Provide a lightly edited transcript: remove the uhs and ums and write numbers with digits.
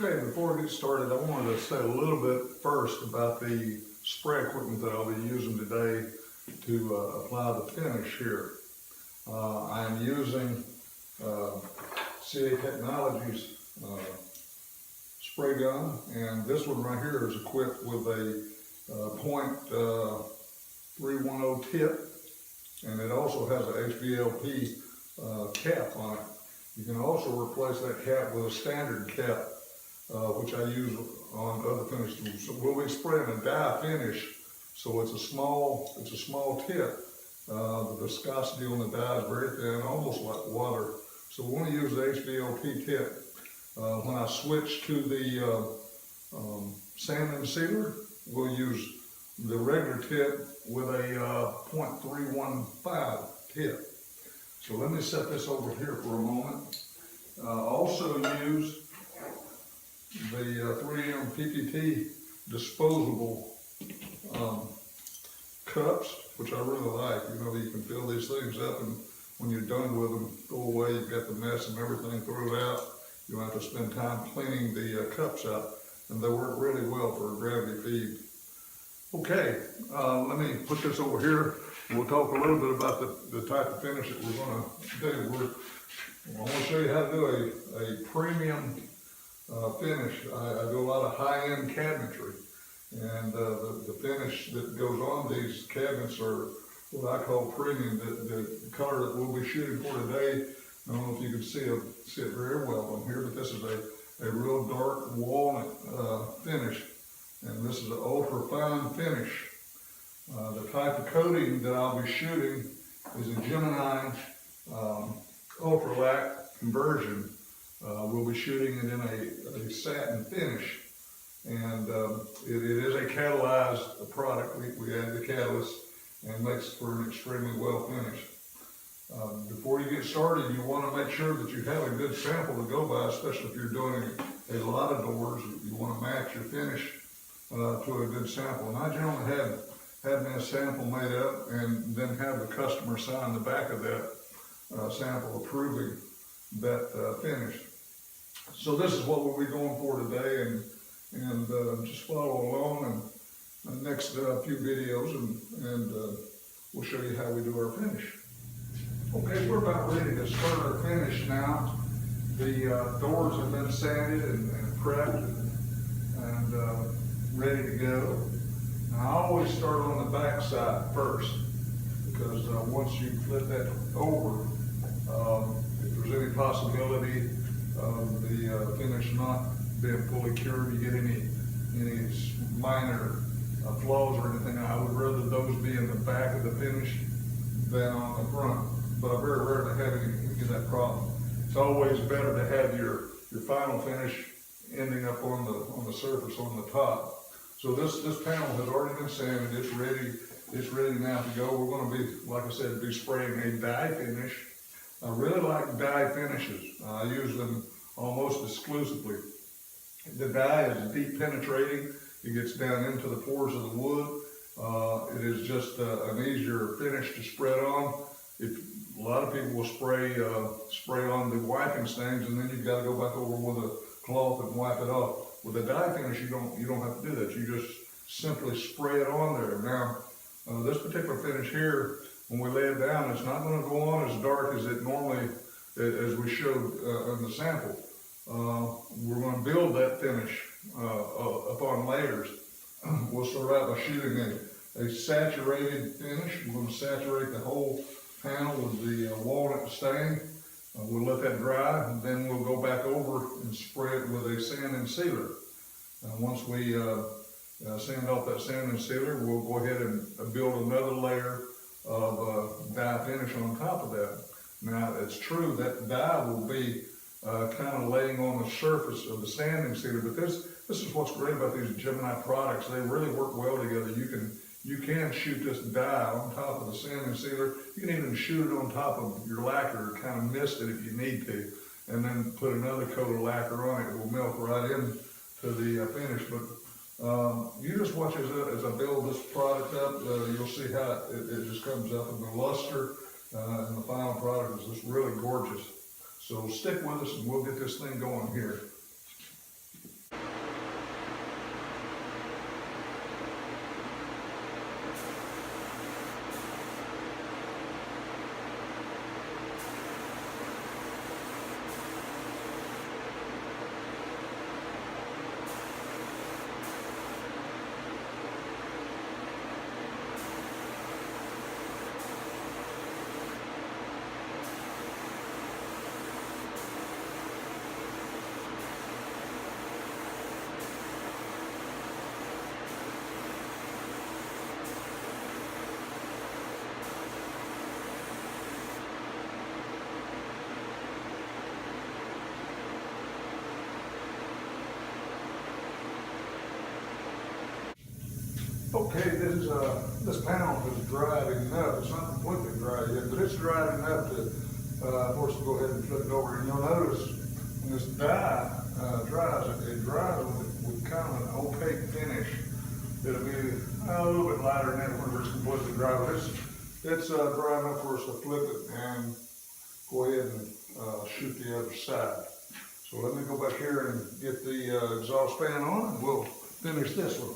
Okay, before we get started, I wanted to say a little bit first about the spray equipment that I'll be using today to apply the finish here. I am using CA Technologies spray gun, and this one right here is equipped with a .310 tip, and it also has a HVLP cap on it. You can also replace that cap with a standard cap, which I use on other finish tools. So we'll be spraying a dye finish, so it's a small tip. The viscosity on the dye is very thin, almost like water. So we want to use the HVLP tip. When I switch to the sand and sealer, we'll use the regular tip with a .315 tip. So let me set this over here for a moment. Also use the 3M PPT disposable cups, which I really like. You know, you can fill these things up, and when you're done with them, go away. You've got the mess and everything, throw it out. You don't have to spend time cleaning the cups out, and they work really well for a gravity feed. Okay, let me put this over here. We'll talk a little bit about the type of finish that we're going to do. I want to show you how to do a premium finish. I do a lot of high-end cabinetry, and the finish that goes on these cabinets are what I call premium. The color that we'll be shooting for today, I don't know if you can see it very well on here, but this is a real dark walnut finish, and this is an ultra fine finish. The type of coating that I'll be shooting is a Gemini ultra lac conversion. We'll be shooting it in a satin finish, and it is a catalyzed product. We add the catalyst, and it makes for an extremely well finish. Before you get started, you want to make sure that you have a good sample to go by, especially if you're doing a lot of doors. You want to match your finish to a good sample. And I generally have me a sample made up, and then have the customer sign the back of that sample approving that finish. So this is what we'll be going for today, and just follow along in the next few videos, and we'll show you how we do our finish. Okay, we're about ready to start our finish now. The doors have been sanded and prepped and ready to go. Now, I always start on the back side first, because once you flip that over, if there's any possibility of the finish not being fully cured, you get any minor flaws or anything, I would rather those be in the back of the finish than on the front. But I very rarely have any of that problem. It's always better to have your final finish ending up on the surface on the top. So this panel has already been sanded. It's ready now to go. We're going to be, like I said, spraying a dye finish. I really like dye finishes. I use them almost exclusively. The dye is deep penetrating. It gets down into the pores of the wood. It is just an easier finish to spread on. A lot of people will spray on the wiping stains, and then you've got to go back over with a cloth and wipe it off. With a dye finish, you don't have to do that. You just simply spray it on there. Now, this particular finish here, when we lay it down, it's not going to go on as dark as it normally, as we showed in the sample. We're going to build that finish upon layers. We'll start out by shooting a saturated finish. We're going to saturate the whole panel with the walnut stain. We'll let that dry, and then we'll go back over and spray it with a sand and sealer. Once we sand off that sand and sealer, we'll go ahead and build another layer of dye finish on top of that. Now, it's true that dye will be kind of laying on the surface of the sanding sealer, but this is what's great about these Gemini products. They really work well together. You can shoot this dye on top of the sanding sealer. You can even shoot it on top of your lacquer, kind of mist it if you need to, and then put another coat of lacquer on it. It will melt right into the finish. But you just watch as I build this product up. You'll see how it just comes up, and the luster and the final product is just really gorgeous. So stick with us, and we'll get this thing going here. Okay, this panel is dried enough. It's not completely dry yet, but it's dried enough to force to go ahead and flip it over. And you'll notice when this dye dries, it dries with kind of an opaque finish. It'll be a little bit lighter than that whenever it's completely dry. But it's dry enough for us to flip it and go ahead and shoot the other side. So let me go back here and get the exhaust fan on, and we'll finish this one.